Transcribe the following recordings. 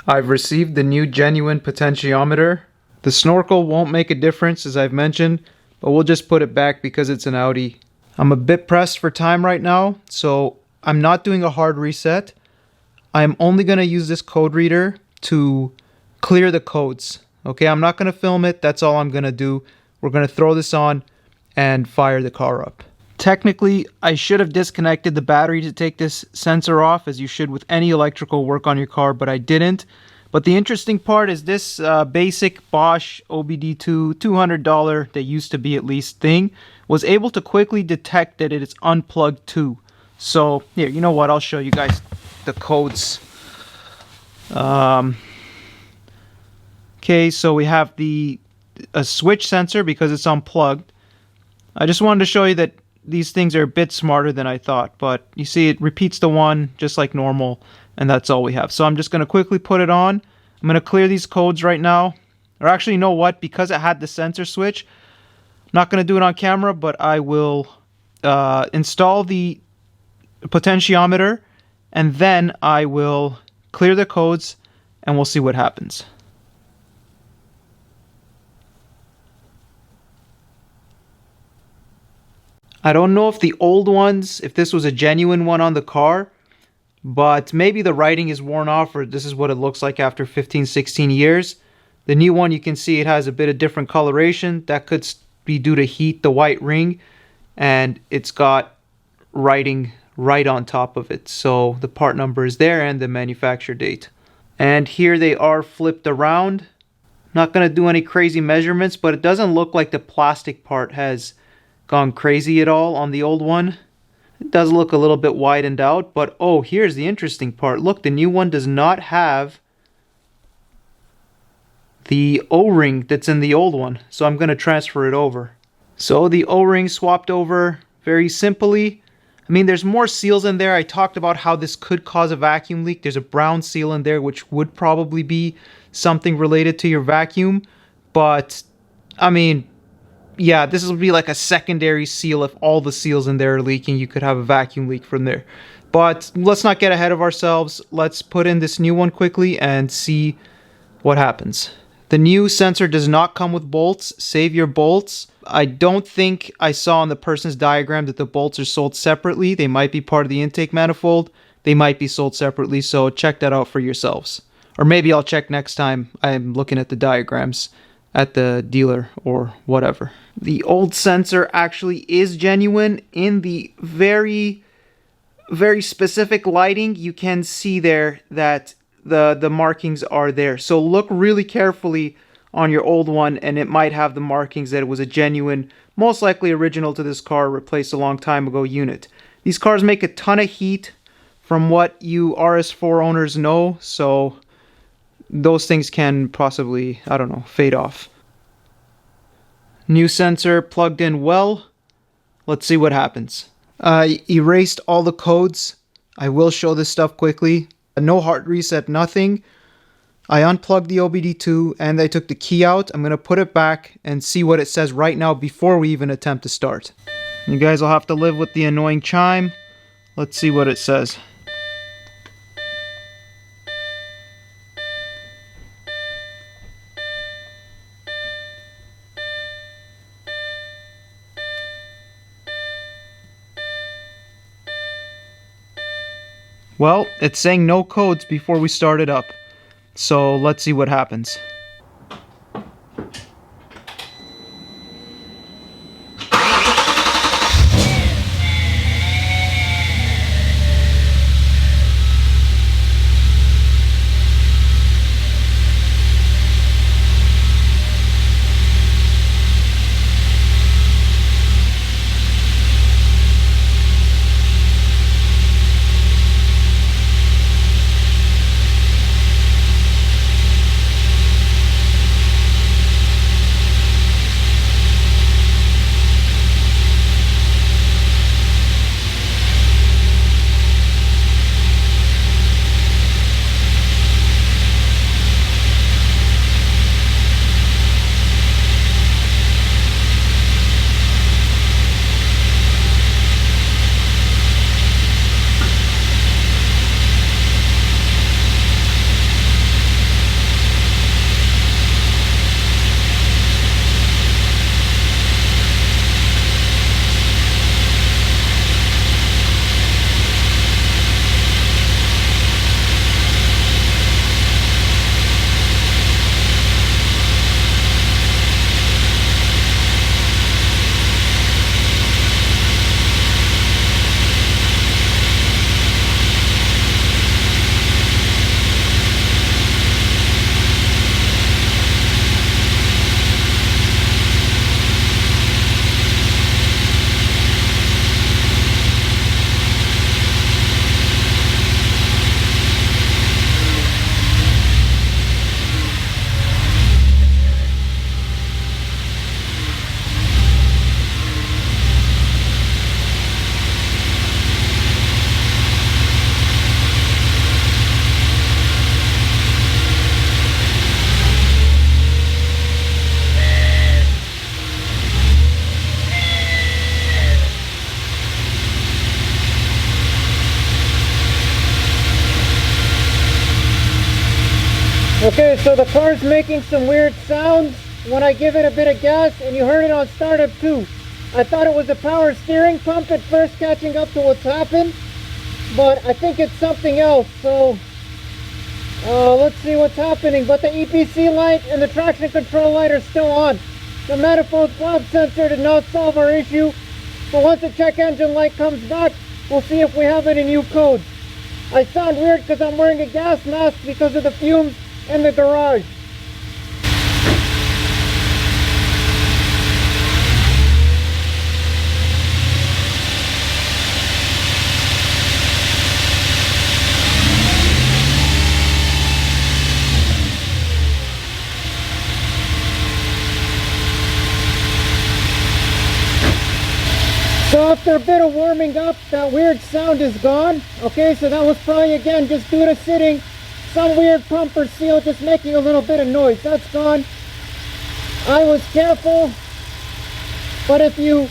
I've received the new genuine potentiometer. The snorkel won't make a difference, as I've mentioned, but we'll just put it back because it's an Audi. I'm a bit pressed for time right now, so I'm not doing a hard reset. I'm only going to use this code reader to clear the codes. Okay, I'm not going to film it. That's all I'm going to do. We're going to throw this on and fire the car up. Technically, I should have disconnected the battery to take this sensor off, as you should with any electrical work on your car, but I didn't. But the interesting part is this basic Bosch OBD2 $200, that used to be at least, thing, was able to quickly detect that it is unplugged too. So, here, you know what, I'll show you guys the codes. Okay, so we have a switch sensor because it's unplugged. I just wanted to show you that these things are a bit smarter than I thought, but you see it repeats the one just like normal, and that's all we have. So I'm just going to quickly put it on. I'm going to clear these codes right now. Or actually, you know what? Because it had the sensor switch, I'm not going to do it on camera, but I will install the potentiometer, and then I will clear the codes, and we'll see what happens. I don't know if the old ones, if this was a genuine one on the car, but maybe the writing is worn off, or this is what it looks like after 15, 16 years. The new one, you can see it has a bit of different coloration. That could be due to heat, the white ring, and it's got writing right on top of it. So the part number is there and the manufacture date. And here they are flipped around. Not going to do any crazy measurements, but it doesn't look like the plastic part has gone crazy at all on the old one. It does look a little bit widened out, but oh, here's the interesting part. Look, the new one does not have the O-ring that's in the old one, so I'm going to transfer it over. So the O-ring swapped over very simply. I mean, there's more seals in there. I talked about how this could cause a vacuum leak. There's a brown seal in there, which would probably be something related to your vacuum, but I mean, yeah, this will be like a secondary seal. If all the seals in there are leaking, you could have a vacuum leak from there. But let's not get ahead of ourselves. Let's put in this new one quickly and see what happens. The new sensor does not come with bolts. Save your bolts. I don't think I saw on the person's diagram that the bolts are sold separately. They might be part of the intake manifold. They might be sold separately, so check that out for yourselves. Or maybe I'll check next time I'm looking at the diagrams at the dealer or whatever. The old sensor actually is genuine. In the very, very specific lighting, you can see there that the markings are there. So look really carefully on your old one, and it might have the markings that it was a genuine, most likely original to this car, replaced a long time ago unit. These cars make a ton of heat from what you RS4 owners know, so those things can possibly, I don't know, fade off. New sensor plugged in well. Let's see what happens. I erased all the codes. I will show this stuff quickly. No hard reset, nothing. I unplugged the OBD2 and I took the key out. I'm going to put it back and see what it says right now before we even attempt to start. You guys will have to live with the annoying chime. Let's see what it says. Well, it's saying no codes before we start it up. So let's see what happens. Okay, so the car's making some weird sounds when I give it a bit of gas, and you heard it on startup too. I thought it was a power steering pump at first catching up to what's happened, but I think it's something else. So let's see what's happening. But the EPC light and the traction control light are still on. The manifold swab sensor did not solve our issue, but once the check engine light comes back, we'll see if we have any new codes. I sound weird because I'm wearing a gas mask because of the fumes in the garage. So after a bit of warming up, that weird sound is gone. Okay, so that was probably again just due to sitting. Some weird pump or seal just making a little bit of noise. That's gone. I was careful, but if you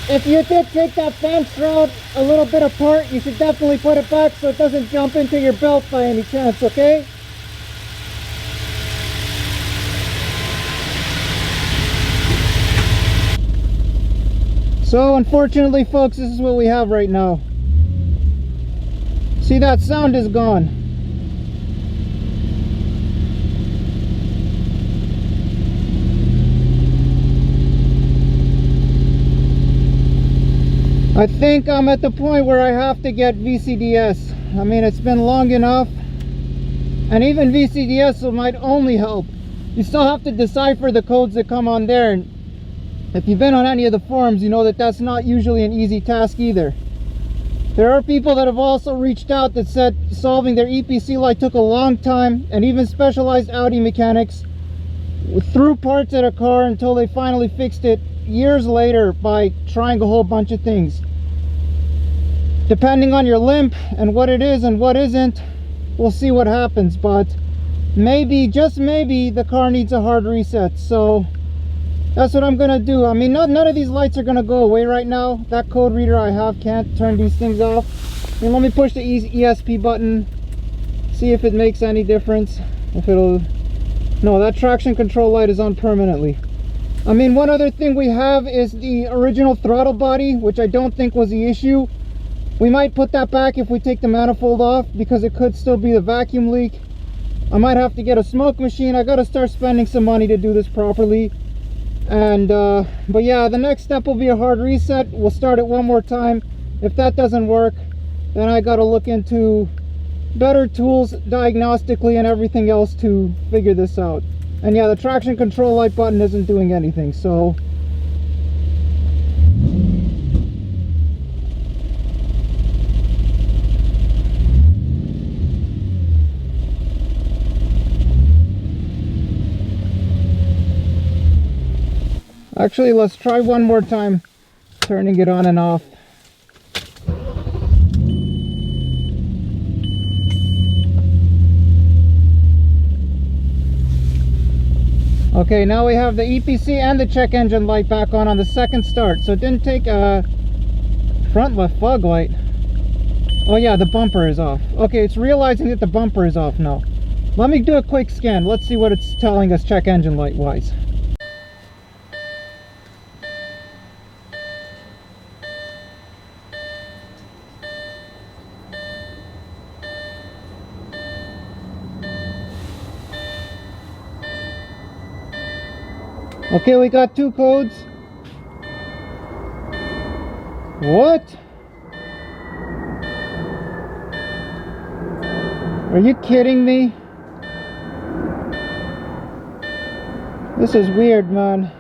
did take that fan shroud a little bit apart, you should definitely put it back so it doesn't jump into your belt by any chance, okay? So unfortunately, folks, this is what we have right now. See, that sound is gone. I think I'm at the point where I have to get VCDS. I mean, it's been long enough, and even VCDS might only help. You still have to decipher the codes that come on there, and if you've been on any of the forums, you know that that's not usually an easy task either. There are people that have also reached out that said solving their EPC light took a long time, and even specialized Audi mechanics threw parts at a car until they finally fixed it years later by trying a whole bunch of things. Depending on your limp and what it is and what isn't, we'll see what happens, but maybe, just maybe, the car needs a hard reset. So that's what I'm gonna do. I mean, none of these lights are gonna go away right now. That code reader I have can't turn these things off. And let me push the ESP button, see if it makes any difference. If it'll... No, that traction control light is on permanently. I mean, one other thing we have is the original throttle body, which I don't think was the issue. We might put that back if we take the manifold off, because it could still be the vacuum leak. I might have to get a smoke machine. I gotta start spending some money to do this properly. And but yeah, the next step will be a hard reset. We'll start it one more time. If that doesn't work, then I gotta look into better tools diagnostically and everything else to figure this out. And yeah, the traction control light button isn't doing anything, so actually, let's try one more time turning it on and off. Okay, now we have the EPC and the check engine light back on the second start. So it didn't take a front left fog light. Oh yeah, the bumper is off. Okay, it's realizing that the bumper is off now. Let me do a quick scan. Let's see what it's telling us check engine light wise. Okay, we got two codes. What? Are you kidding me? This is weird, man.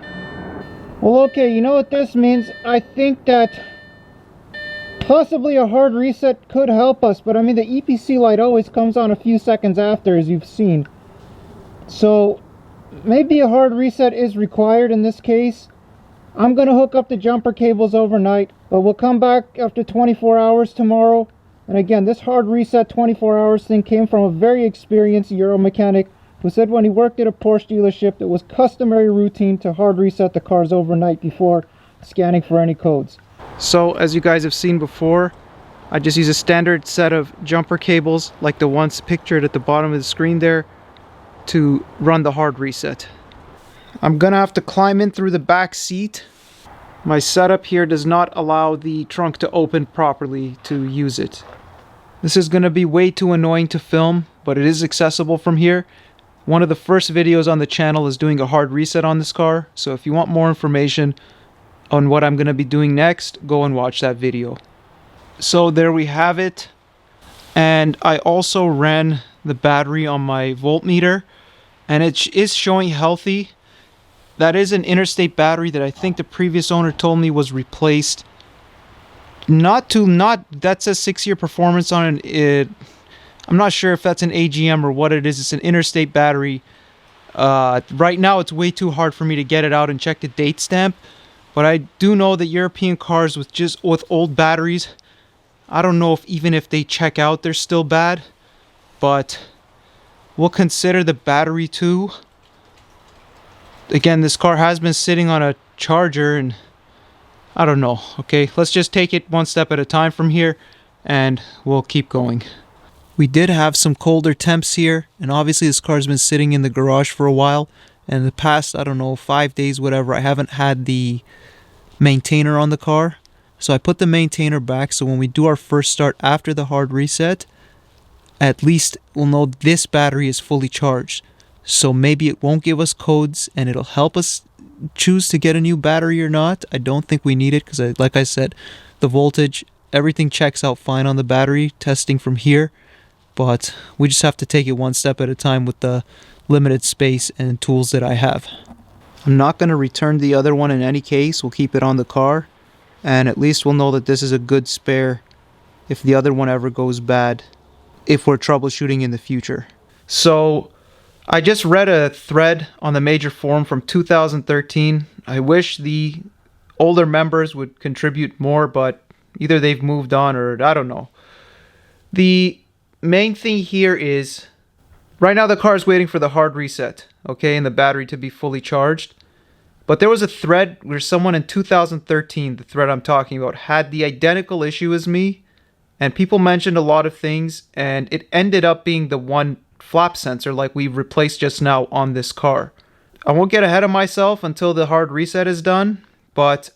Well, okay, you know what this means? I think that possibly a hard reset could help us, but I mean, the EPC light always comes on a few seconds after, as you've seen. So maybe a hard reset is required in this case. I'm going to hook up the jumper cables overnight, but we'll come back after 24 hours tomorrow. And again, this hard reset 24 hours thing came from a very experienced Euro mechanic who said when he worked at a Porsche dealership, it was customary routine to hard reset the cars overnight before scanning for any codes. So as you guys have seen before, I just use a standard set of jumper cables like the ones pictured at the bottom of the screen there. to run the hard reset. I'm gonna have to climb in through the back seat. My setup here does not allow the trunk to open properly to use it. This is gonna be way too annoying to film, but it is accessible from here. One of the first videos on the channel is doing a hard reset on this car, so if you want more information on what I'm gonna be doing next, go and watch that video. So there we have it. And I also ran the battery on my voltmeter, and it is showing healthy. That is an interstate battery that I think the previous owner told me was replaced. That says 6-year performance on it. I'm not sure if that's an AGM or what it is. It's an interstate battery. Right now it's way too hard for me to get it out and check the date stamp. But I do know that European cars with old batteries, I don't know if they check out they're still bad. But we'll consider the battery too. Again, this car has been sitting on a charger, and I don't know. Okay, let's just take it one step at a time from here, and we'll keep going. We did have some colder temps here, and obviously this car's been sitting in the garage for a while. And in the past, I don't know, 5 days, whatever, I haven't had the maintainer on the car. So I put the maintainer back, so when we do our first start after the hard reset, at least we'll know this battery is fully charged. So maybe it won't give us codes, and it'll help us choose to get a new battery or not. I don't think we need it because, like I said, the voltage, everything checks out fine on the battery, testing from here. But we just have to take it one step at a time with the limited space and tools that I have. I'm not going to return the other one in any case. We'll keep it on the car, and at least we'll know that this is a good spare if the other one ever goes bad, if we're troubleshooting in the future. So I just read a thread on the major forum from 2013. I wish the older members would contribute more, but either they've moved on or I don't know. The main thing here is right now the car is waiting for the hard reset, okay, and the battery to be fully charged. But there was a thread where someone in 2013, the thread I'm talking about, had the identical issue as me, and people mentioned a lot of things, and it ended up being the one flap sensor like we replaced just now on this car. I won't get ahead of myself until the hard reset is done, but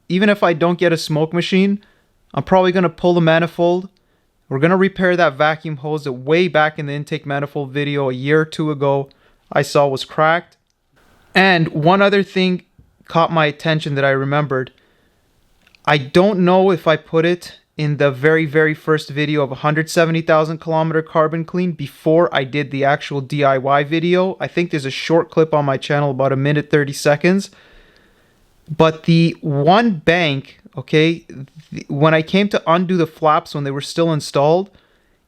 even if I don't get a smoke machine, I'm probably going to pull the manifold. We're going to repair that vacuum hose that way back in the intake manifold video a year or two ago I saw was cracked. And one other thing caught my attention that I remembered. I don't know if I put it in the very first video of 170,000 kilometer carbon clean before I did the actual DIY video. I think there's a short clip on my channel about 1 minute 30 seconds. But the one bank, okay, when I came to undo the flaps when they were still installed,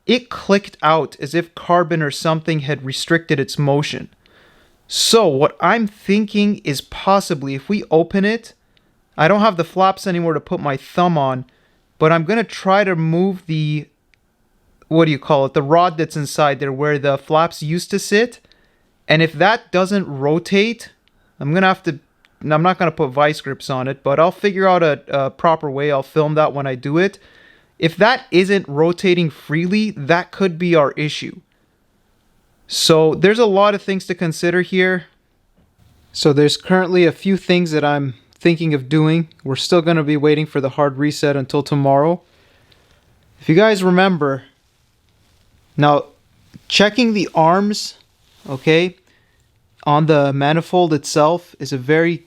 it clicked out as if carbon or something had restricted its motion. So what I'm thinking is possibly if we open it, I don't have the flaps anymore to put my thumb on, but I'm going to try to move the, the rod that's inside there where the flaps used to sit. And if that doesn't rotate, I'm not going to put vice grips on it, but I'll figure out a proper way. I'll film that when I do it. If that isn't rotating freely, that could be our issue. So there's a lot of things to consider here. So there's currently a few things that I'm thinking of doing. We're still going to be waiting for the hard reset until tomorrow. If you guys remember, now checking the arms, okay, on the manifold itself is a very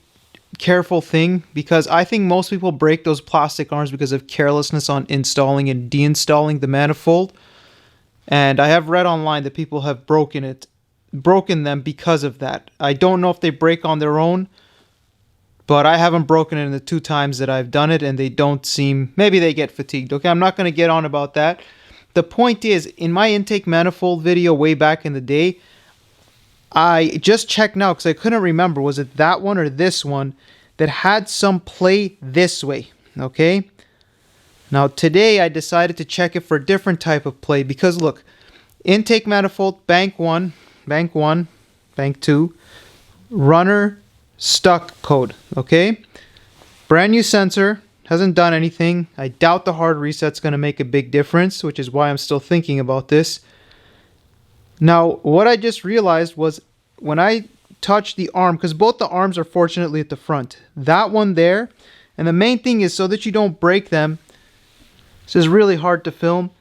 careful thing, because I think most people break those plastic arms because of carelessness on installing and deinstalling the manifold. And I have read online that people have broken them because of that. I don't know if they break on their own, but I haven't broken it in the 2 times that I've done it, and they don't seem, maybe they get fatigued. Okay, I'm not going to get on about that. The point is, in my intake manifold video way back in the day, I just checked now because I couldn't remember, was it that one or this one that had some play this way, okay? Now today I decided to check it for a different type of play, because look, intake manifold, bank 1, bank 1, bank 2, runner, stuck code, okay? Brand new sensor, hasn't done anything. I doubt the hard reset's going to make a big difference, which is why I'm still thinking about this. Now, what I just realized was when I touch the arm, because both the arms are fortunately at the front, that one there, and the main thing is so that you don't break them. This is really hard to film,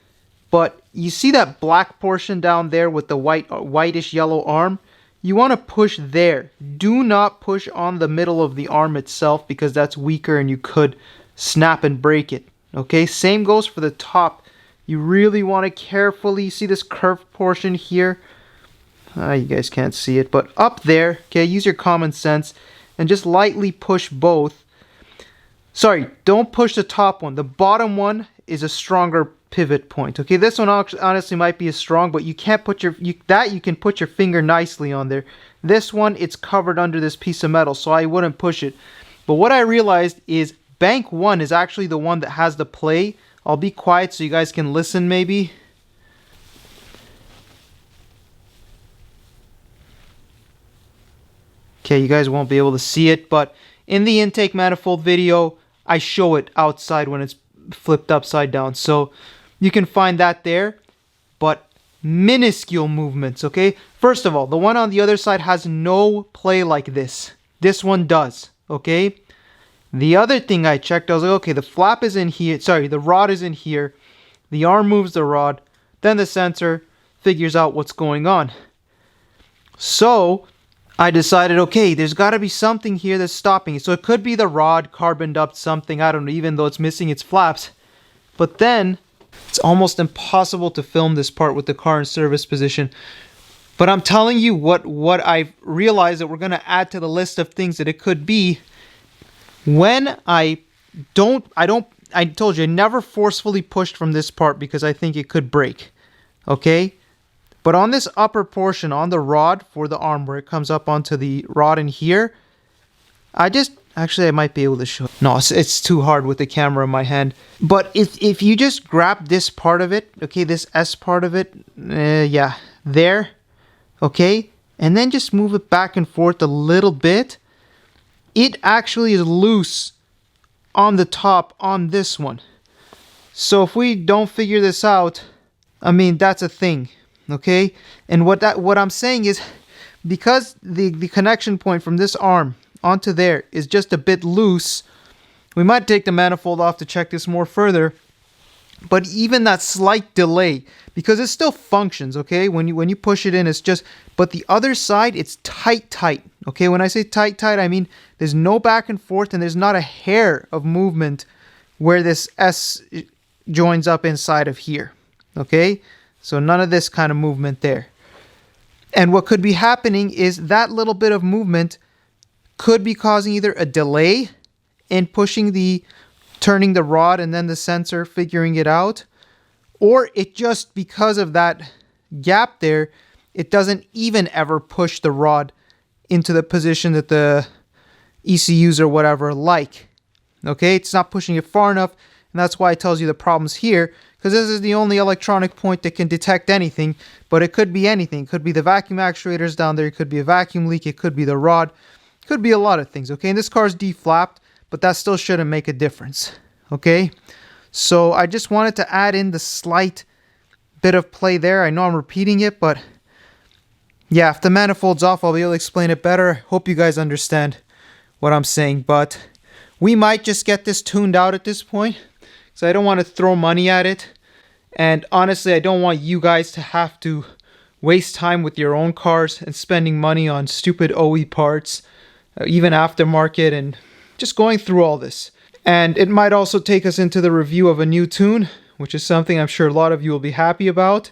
but you see that black portion down there with the whitish yellow arm? You want to push there. Do not push on the middle of the arm itself, because that's weaker and you could snap and break it. Okay, same goes for the top. You really want to carefully see this curved portion here. You guys can't see it, but up there, okay, use your common sense and just lightly push both. Sorry, don't push the top one. The bottom one is a stronger pivot point. Okay, this one honestly might be as strong, but you can't put you can put your finger nicely on there. This one, it's covered under this piece of metal, so I wouldn't push it. But what I realized is bank 1 is actually the one that has the play. I'll be quiet so you guys can listen maybe. Okay, you guys won't be able to see it, but in the intake manifold video, I show it outside when it's flipped upside down. So you can find that there, but minuscule movements, okay? First of all, the one on the other side has no play like this. This one does, okay? The other thing I checked, I was like, okay, the flap is in here. Sorry, the rod is in here. The arm moves the rod. Then the sensor figures out what's going on. So I decided, okay, there's got to be something here that's stopping it. So it could be the rod carboned up something. I don't know, even though it's missing its flaps. But then it's almost impossible to film this part with the car in service position. But I'm telling you what I've realized that we're going to add to the list of things that it could be. When I told you I never forcefully pushed from this part because I think it could break. Okay? But on this upper portion, on the rod for the arm where it comes up onto the rod in here, actually I might be able to show. No, it's too hard with the camera in my hand. But if you just grab this part of it, okay, this S part of it, yeah, there, okay, and then just move it back and forth a little bit, it actually is loose on the top on this one. So if we don't figure this out, I mean, that's a thing. Okay, and what I'm saying is, because the connection point from this arm onto there is just a bit loose, we might take the manifold off to check this more further. But even that slight delay, because it still functions, okay, when you push it in, it's just, but the other side, it's tight. Okay, when I say tight, I mean there's no back and forth, and there's not a hair of movement where this S joins up inside of here. Okay, so none of this kind of movement there. And what could be happening is that little bit of movement could be causing either a delay in turning the rod and then the sensor figuring it out, or it just, because of that gap there, it doesn't even ever push the rod into the position that the ECUs or whatever like. Okay, it's not pushing it far enough, and that's why it tells you the problem's here, because this is the only electronic point that can detect anything, but it could be anything. It could be the vacuum actuators down there, it could be a vacuum leak, it could be the rod, it could be a lot of things, okay? And this car's deflapped, but that still shouldn't make a difference, okay? So I just wanted to add in the slight bit of play there. I know I'm repeating it, but yeah, if the manifold's off, I'll be able to explain it better. Hope you guys understand what I'm saying, but we might just get this tuned out at this point. So I don't want to throw money at it. And honestly, I don't want you guys to have to waste time with your own cars and spending money on stupid OE parts, even aftermarket, and just going through all this. And it might also take us into the review of a new tune, which is something I'm sure a lot of you will be happy about,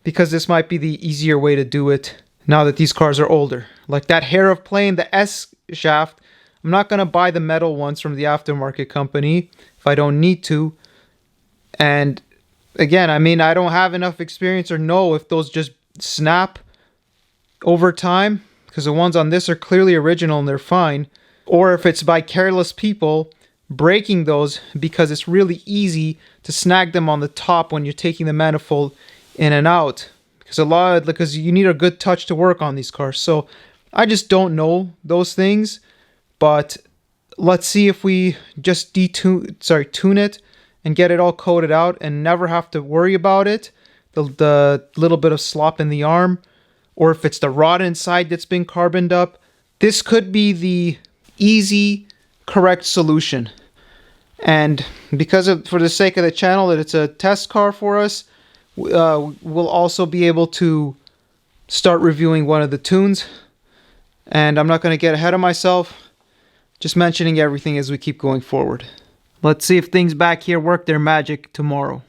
because this might be the easier way to do it now that these cars are older. Like that hair of play in the S shaft, I'm not going to buy the metal ones from the aftermarket company if I don't need to. And again, I mean, I don't have enough experience or know if those just snap over time, because the ones on this are clearly original and they're fine, or if it's by careless people breaking those because it's really easy to snag them on the top when you're taking the manifold in and out, because you need a good touch to work on these cars. So I just don't know those things, but let's see if we just tune it and get it all coded out and never have to worry about it. the little bit of slop in the arm, or if it's the rod inside that's been carboned up. This could be the easy, correct solution. And because for the sake of the channel, that it's a test car for us, we'll also be able to start reviewing one of the tunes. And I'm not going to get ahead of myself, just mentioning everything as we keep going forward. Let's see if things back here work their magic tomorrow.